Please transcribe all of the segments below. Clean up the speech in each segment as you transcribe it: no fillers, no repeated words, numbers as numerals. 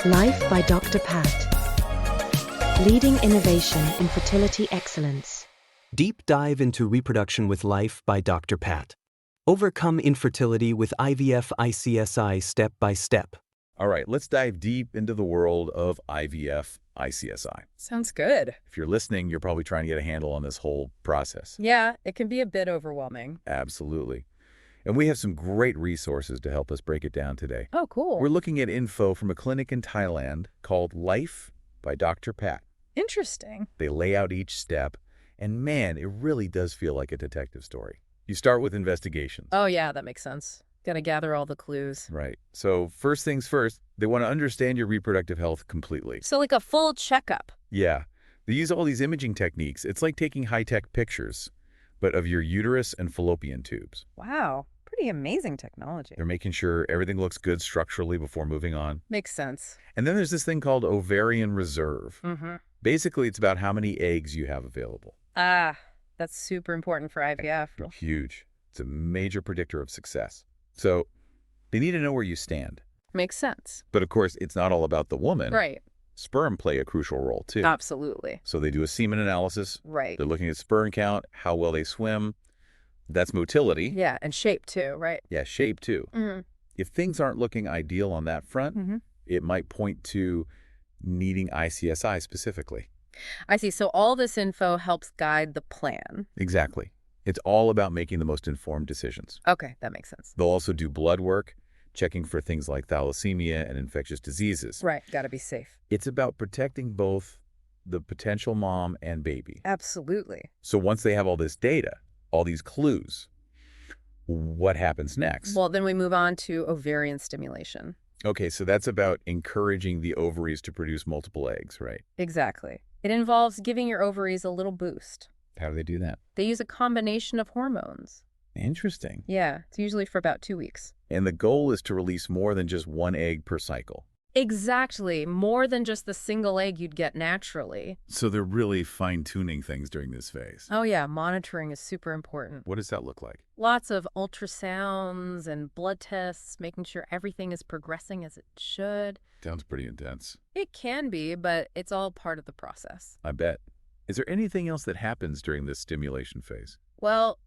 Life by Dr. Pat. Leading innovation in fertility excellence. Deep dive into reproduction with life by Dr. Pat. Overcome infertility with IVF ICSI step by step. All right, let's dive deep into the world of IVF ICSI. Sounds good. If you're listening, you're probably trying to get a handle on this whole process. Yeah, it can be a bit overwhelming. Absolutely. And we have some great resources to help us break it down today. Oh, cool. We're looking at info from a clinic in Thailand called Life by Dr. Pat. Interesting. They lay out each step, and man, it really does feel like a detective story. You start with investigations. Oh, yeah, that makes sense. Gotta gather all the clues. Right. So first things first, they want to understand your reproductive health completely. So like a full checkup. Yeah. They use all these imaging techniques. It's like taking high-tech pictures, but of your uterus and fallopian tubes. Wow. Pretty amazing technology. They're making sure everything looks good structurally before moving on. Makes sense. And then there's this thing called ovarian reserve. Mm-hmm. Basically, it's about how many eggs you have available. Ah, that's super important for IVF. Huge. It's a major predictor of success. So they need to know where you stand. Makes sense. But of course, it's not all about the woman. Right. Sperm play a crucial role too. Absolutely. So they do a semen analysis. Right. They're looking at sperm count, how well they swim. That's motility. Yeah, and shape too, right? Yeah, shape too. Mm-hmm. If things aren't looking ideal on that front, it might point to needing ICSI specifically. I see. So all this info helps guide the plan. Exactly. It's all about making the most informed decisions. Okay, that makes sense. They'll also do blood work, checking for things like thalassemia and infectious diseases. Right, gotta be safe. It's about protecting both the potential mom and baby. Absolutely. So once they have all this data, all these clues, what happens next? Well, then we move on to ovarian stimulation. Okay, so that's about encouraging the ovaries to produce multiple eggs, right? Exactly. It involves giving your ovaries a little boost. How do they do that? They use a combination of hormones. Interesting. Yeah, it's usually for about 2 weeks. And the goal is to release more than just one egg per cycle. Exactly. More than just the single egg you'd get naturally. So they're really fine-tuning things during this phase. Oh yeah, monitoring is super important. What does that look like? Lots of ultrasounds and blood tests, making sure everything is progressing as it should. Sounds pretty intense. It can be, but it's all part of the process. I bet. Is there anything else that happens during this stimulation phase? Well,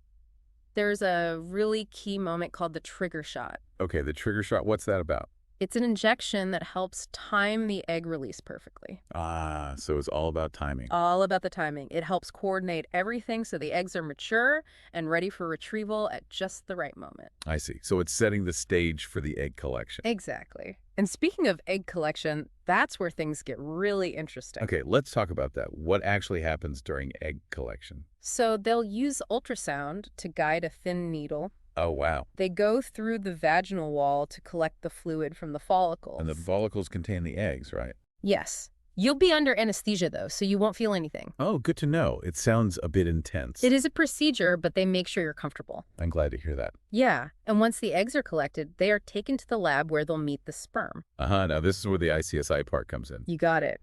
there's a really key moment called the trigger shot. Okay, the trigger shot, what's that about? It's an injection that helps time the egg release perfectly. Ah, so it's all about timing. All about the timing. It helps coordinate everything so the eggs are mature and ready for retrieval at just the right moment. I see. So it's setting the stage for the egg collection. Exactly. And speaking of egg collection, that's where things get really interesting. Okay, let's talk about that. What actually happens during egg collection? So they'll use ultrasound to guide a thin needle. Oh, wow. They go through the vaginal wall to collect the fluid from the follicles. And the follicles contain the eggs, right? Yes. You'll be under anesthesia, though, so you won't feel anything. Oh, good to know. It sounds a bit intense. It is a procedure, but they make sure you're comfortable. I'm glad to hear that. Yeah, and once the eggs are collected, they are taken to the lab where they'll meet the sperm. Now this is where the ICSI part comes in. You got it.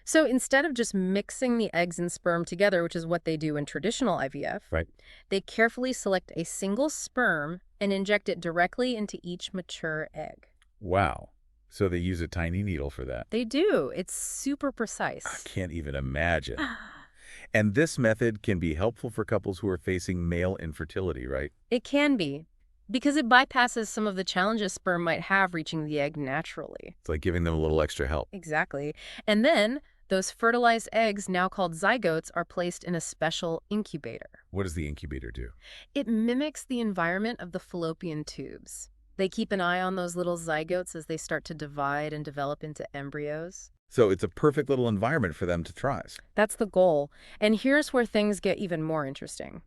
So instead of just mixing the eggs and sperm together, which is what they do in traditional IVF, Right. they carefully select a single sperm and inject it directly into each mature egg. Wow. So they use a tiny needle for that. They do. It's super I precise. can't even imagine. And this method can be helpful for couples who are facing male infertility, right? It can be, because it bypasses some of the challenges sperm might have reaching the egg naturally. It's like giving them a little extra help. Exactly. And then those fertilized eggs, now called zygotes, are placed in a special incubator. What does the incubator do? It mimics the environment of the fallopian tubes. They keep an eye on those little zygotes as they start to divide and develop into embryos. So it's a perfect little environment for them to thrive. That's the goal. And here's where things get even more interesting.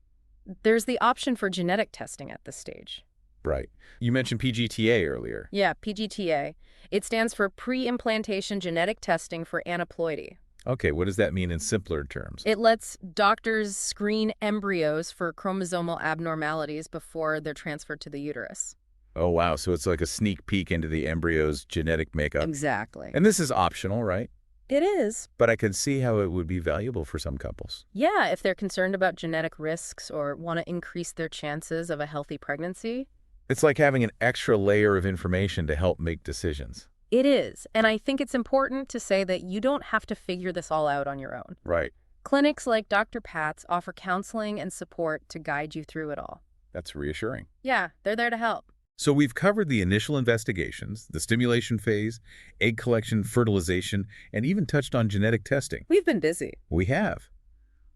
There's the option for genetic testing at this stage. Right. You mentioned PGTA earlier. Yeah, PGTA. It stands for pre-implantation genetic testing for aneuploidy. Okay, what does that mean in simpler terms? It lets doctors screen embryos for chromosomal abnormalities before they're transferred to the uterus. Oh, wow. So it's like a sneak peek into the embryo's genetic makeup. Exactly. And this is optional, right? It is. But I can see how it would be valuable for some couples. Yeah, if they're concerned about genetic risks or want to increase their chances of a healthy pregnancy. It's like having an extra layer of information to help make decisions. It is, and I think it's important to say that you don't have to figure this all out on your own. Right. Clinics like Dr. Pat's offer counseling and support to guide you through it all. That's reassuring. Yeah, they're there to help. So we've covered the initial investigations, the stimulation phase, egg collection, fertilization, and even touched on genetic testing. We've been busy. We have.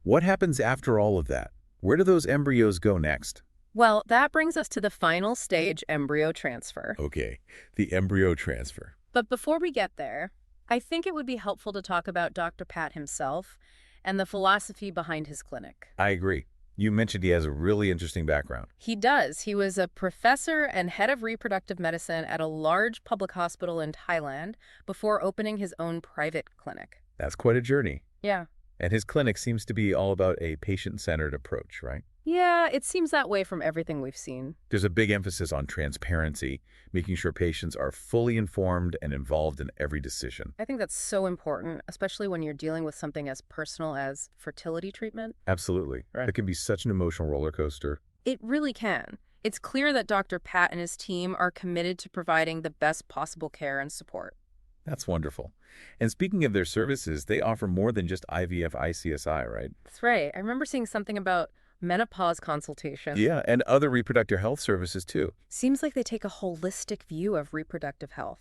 What happens after all of that? Where do those embryos go next? Well, that brings us to the final stage, embryo transfer. Okay, the embryo transfer. But before we get there, I think it would be helpful to talk about Dr. Pat himself and the philosophy behind his clinic. I agree. You mentioned he has a really interesting background. He does. He was a professor and head of reproductive medicine at a large public hospital in Thailand before opening his own private clinic. That's quite a journey. Yeah. And his clinic seems to be all about a patient-centered approach, right? Yeah, it seems that way from everything we've seen. There's a big emphasis on transparency, making sure patients are fully informed and involved in every decision. I think that's so important, especially when you're dealing with something as personal as fertility treatment. Absolutely. Right. It can be such an emotional roller coaster. It really can. It's clear that Dr. Pat and his team are committed to providing the best possible care and support. That's wonderful. And speaking of their services, they offer more than just IVF ICSI, right? That's right. I remember seeing something about menopause consultation. Yeah, and other reproductive health services too. Seems like they take a holistic view of reproductive health,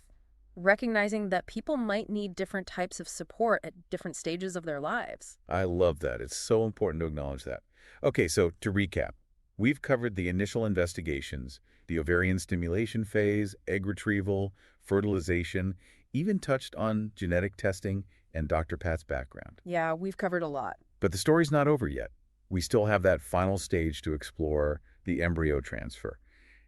recognizing that people might need different types of support at different stages of their lives. I love that. It's so important to acknowledge that. Okay, so to recap, we've covered the initial investigations, the ovarian stimulation phase, egg retrieval, fertilization, even touched on genetic testing and Dr. Pat's background. Yeah, we've covered a lot. But the story's not over yet. We still have that final stage to explore, the embryo transfer.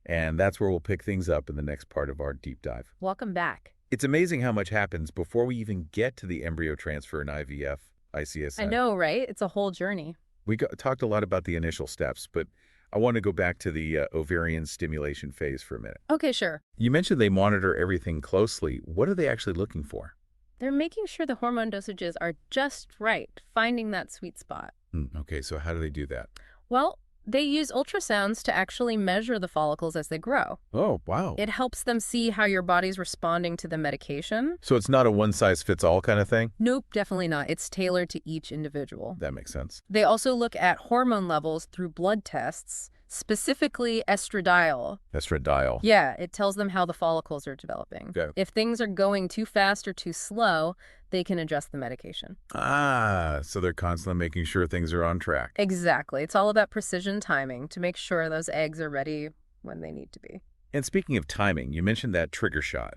And that's where we'll pick things up in the next part of our deep dive. Welcome back. It's amazing how much happens before we even get to the embryo transfer in IVF ICSI. I know, right? It's a whole journey. We talked a lot about the initial steps, but I want to go back to the ovarian stimulation phase for a minute. Okay, sure. You mentioned they monitor everything closely. What are they actually looking for? They're making sure the hormone dosages are just right, finding that sweet spot. Okay, so how do they do that? Well, they use ultrasounds to actually measure the follicles as they grow. Oh, wow. It helps them see how your body's responding to the medication. So it's not a one-size-fits-all kind of thing? Nope, definitely not. It's tailored to each individual. That makes sense. They also look at hormone levels through blood tests, specifically estradiol. Estradiol. Yeah, it tells them how the follicles are developing. Okay. If things are going too fast or too slow, they can adjust the medication. Ah, so they're constantly making sure things are on track. Exactly. It's all about precision timing to make sure those eggs are ready when they need to be. And speaking of timing, you mentioned that trigger shot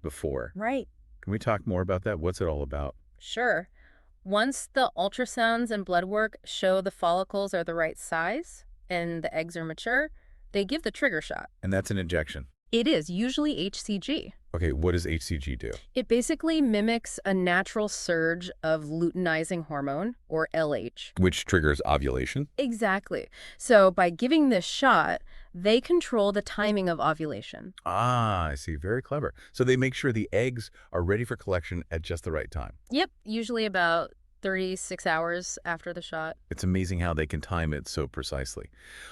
before. Right. Can we talk more about that? What's it all about? Sure. Once the ultrasounds and blood work show the follicles are the right size and the eggs are mature, they give the trigger shot. And that's an injection. It is usually HCG. Okay, what does HCG do? It basically mimics a natural surge of luteinizing hormone, or LH. Which triggers ovulation? Exactly. So by giving this shot, they control the timing of ovulation. Ah, I see. Very clever. So they make sure the eggs are ready for collection at just the right time. Yep, usually about 36 hours after the shot. It's amazing how they can time it so precisely.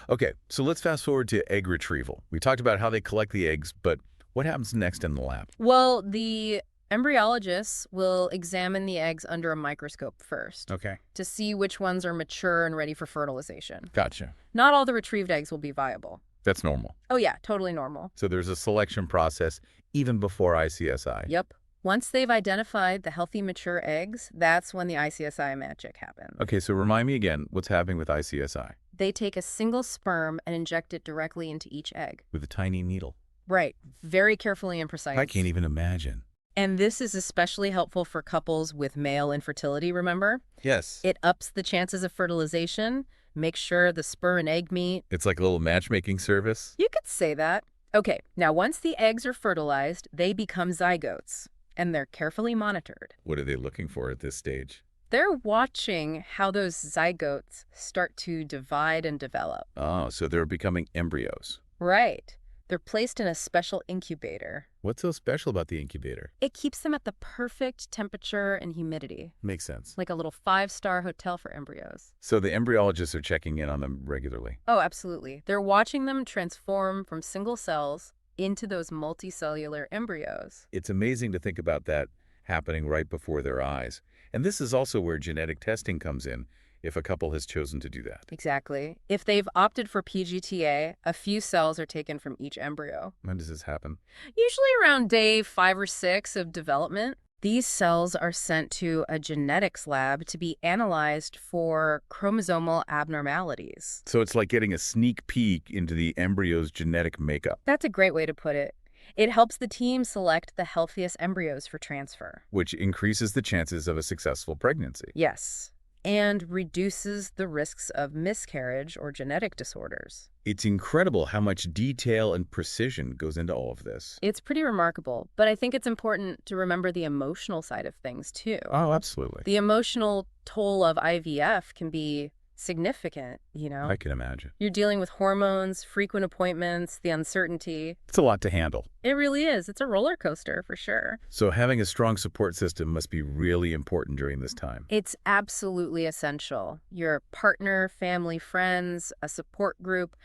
Okay, so let's fast forward to egg retrieval. We talked about how they collect the eggs, but what happens next in the lab? Well, the embryologists will examine the eggs under a microscope first Okay. to see which ones are mature and ready for fertilization. Gotcha. Not all the retrieved eggs will be viable. That's normal. Oh yeah, totally normal. So there's a selection process even before ICSI. Yep. Once they've identified the healthy mature eggs, that's when the ICSI magic happens. Okay, so remind me again, what's happening with ICSI? They take a single sperm and inject it directly into each egg. With a tiny needle. Right. Very carefully and precise. I can't even imagine. And this is especially helpful for couples with male infertility, remember? Yes. It ups the chances of fertilization, makes sure the sperm and egg meet. It's like a little matchmaking service. You could say that. Okay, now once the eggs are fertilized, they become zygotes, and they're carefully monitored. What are they looking for at this stage? They're watching how those zygotes start to divide and develop. Oh, so they're becoming embryos. Right. They're placed in a special incubator. What's so special about the incubator? It keeps them at the perfect temperature and humidity, Makes sense. like a little 5-star hotel for embryos. So the embryologists are checking in on them regularly. Oh, absolutely. They're watching them transform from single cells into those multicellular embryos. It's amazing to think about that happening right before their eyes. And this is also where genetic testing comes in, if a couple has chosen to do that. Exactly. If they've opted for PGTA, a few cells are taken from each embryo. When does this happen? Usually around day 5 or 6 of development. These cells are sent to a genetics lab to be analyzed for chromosomal abnormalities. So it's like getting a sneak peek into the embryo's genetic makeup, That's a great way to put it. It helps the team select the healthiest embryos for transfer. which increases the chances of a successful pregnancy. Yes, and reduces the risks of miscarriage or genetic disorders. It's incredible how much detail and precision goes into all of this. It's pretty remarkable, but I think it's important to remember the emotional side of things too. Oh, absolutely. The emotional toll of IVF can be significant, I can imagine. You're dealing with hormones, frequent appointments, the uncertainty. It's a lot to handle. It really is. It's a roller coaster for sure. So having a strong support system must be really important during this time. It's absolutely essential. Your partner, family, friends, a support group,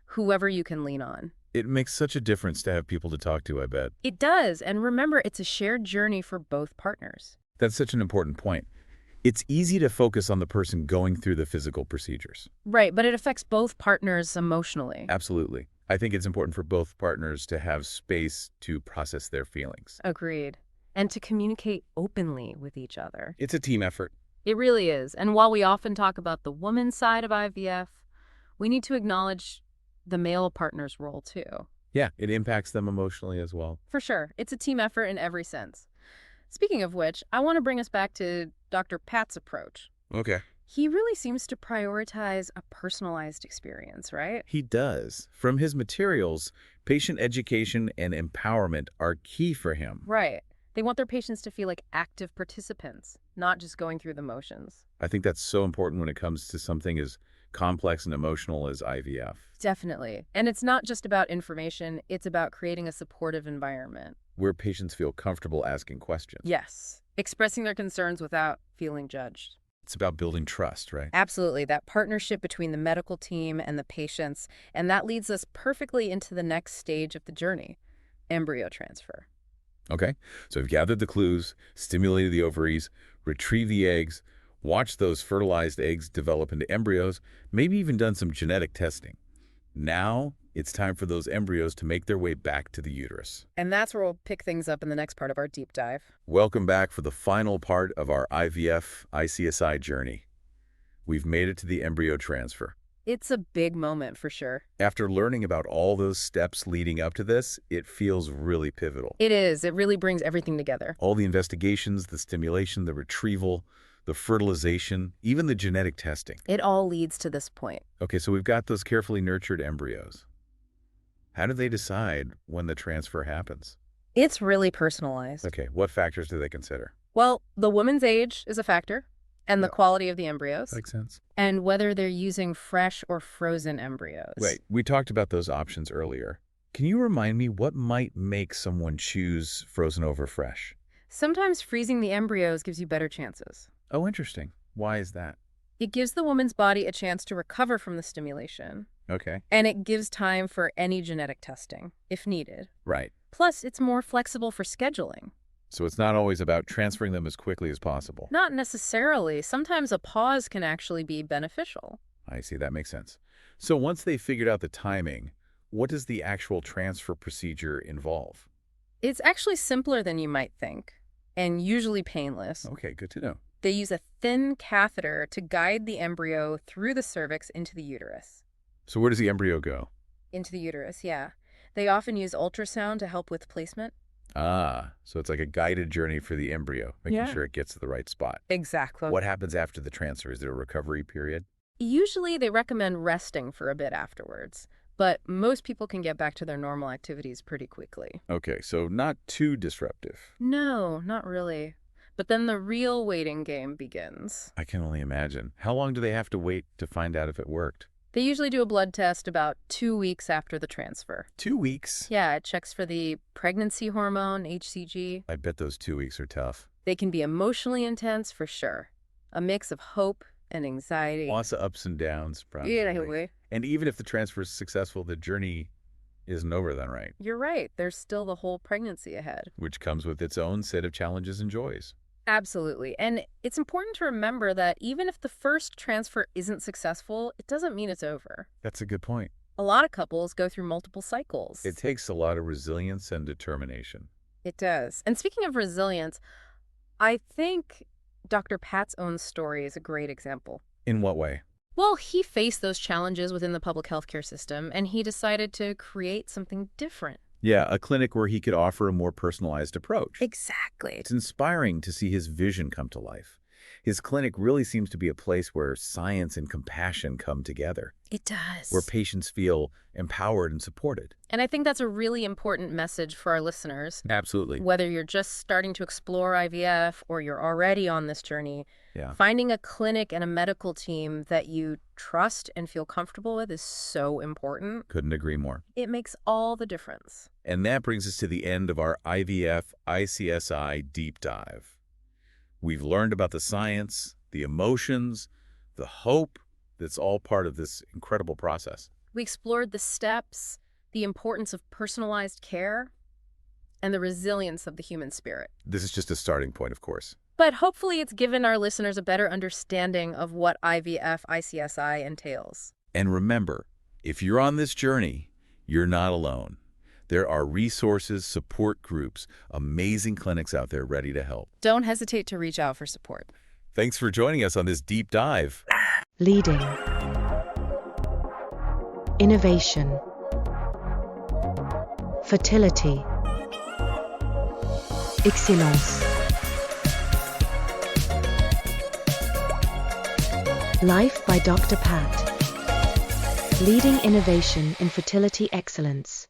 whoever you can lean on. It makes such a difference to have people to talk to, I bet. It does. And remember, it's a shared journey for both partners. That's such an important point. It's easy to focus on the person going through the physical procedures. Right, but it affects both partners emotionally. Absolutely. I think it's important for both partners to have space to process their feelings. Agreed. And to communicate openly with each other. It's a team effort. It really is. And while we often talk about the woman's side of IVF, we need to acknowledge the male partner's role too. Yeah, it impacts them emotionally as well. For sure. It's a team effort in every sense. Speaking of which, I want to bring us back to Dr. Pat's approach. Okay. He really seems to prioritize a personalized experience, right? He does. From his materials, patient education and empowerment are key for him. Right. They want their patients to feel like active participants, not just going through the motions. I think that's so important when it comes to something as complex and emotional as IVF. Definitely. And it's not just about information, it's about creating a supportive environment. Where patients feel comfortable asking questions. Yes. Expressing their concerns without feeling judged. It's about building trust, right? Absolutely. That partnership between the medical team and the patients. And that leads us perfectly into the next stage of the journey, embryo transfer. Okay, so we've gathered the clues, stimulated the ovaries, retrieved the eggs, watched those fertilized eggs develop into embryos, maybe even done some genetic testing. Now it's time for those embryos to make their way back to the uterus. And that's where we'll pick things up in the next part of our deep dive. Welcome back for the final part of our IVF ICSI journey. We've made it to the embryo transfer. It's a big moment for sure. After learning about all those steps leading up to this, it feels really pivotal. It is. It really brings everything together. All the investigations, the stimulation, the retrieval, the fertilization, even the genetic testing. It all leads to this point. Okay, so we've got those carefully nurtured embryos. How do they decide when the transfer happens? It's really personalized. Okay, what factors do they consider? Well, the woman's age is a factor, and the Yeah. quality of the embryos, Makes sense. and whether they're using fresh or frozen embryos. Wait, we talked about those options earlier. Can you remind me what might make someone choose frozen over fresh? Sometimes freezing the embryos gives you better chances. Oh, interesting. Why is that? It gives the woman's body a chance to recover from the stimulation, Okay. and it gives time for any genetic testing, if needed. Right. Plus, it's more flexible for scheduling. So it's not always about transferring them as quickly as possible. Not necessarily. Sometimes a pause can actually be beneficial. I see, that makes sense. So once they figured out the timing, what does the actual transfer procedure involve? It's actually simpler than you might think, and usually painless. Okay, good to know. They use a thin catheter to guide the embryo through the cervix into the uterus. So where does the embryo go? Into the uterus, yeah. They often use ultrasound to help with placement. Ah, so it's like a guided journey for the embryo, making Yeah. sure it gets to the right spot. Exactly. What happens after the transfer? Is there a recovery period? Usually they recommend resting for a bit afterwards, but most people can get back to their normal activities pretty quickly. Okay, so not too disruptive. No, not really. But then the real waiting game begins. I can only imagine. How long do they have to wait to find out if it worked? They usually do a blood test about 2 weeks after the transfer. 2 weeks? Yeah, it checks for the pregnancy hormone, HCG. I bet those 2 weeks are tough. They can be emotionally intense for sure. A mix of hope and anxiety. Lots of ups and downs, probably. Yeah. And even if the transfer is successful, the journey isn't over then, right? You're right. There's still the whole pregnancy ahead. Which comes with its own set of challenges and joys. Absolutely. And it's important to remember that even if the first transfer isn't successful, it doesn't mean it's over. That's a good point. A lot of couples go through multiple cycles. It takes a lot of resilience and determination. It does. And speaking of resilience, I think Dr. Pat's own story is a great example. In what way? Well, he faced those challenges within the public healthcare system, and he decided to create something different. Yeah, a clinic where he could offer a more personalized approach. Exactly. It's inspiring to see his vision come to life. His clinic really seems to be a place where science and compassion come together, It does. where patients feel empowered and supported. And I think that's a really important message for our listeners. Absolutely. Whether you're just starting to explore IVF or you're already on this journey, Yeah. finding a clinic and a medical team that you trust and feel comfortable with is so important. Couldn't agree more. It makes all the difference. And that brings us to the end of our IVF ICSI deep dive. We've learned about the science, the emotions, the hope that's all part of this incredible process. We explored the steps, the importance of personalized care, and the resilience of the human spirit. This is just a starting point, of course. But hopefully it's given our listeners a better understanding of what IVF ICSI entails. And remember, if you're on this journey, you're not alone. There are resources, support groups, amazing clinics out there ready to help. Don't hesitate to reach out for support. Thanks for joining us on this deep dive. Leading. Innovation. Fertility. Excellence. Life by Dr. Pat. Leading innovation in fertility excellence.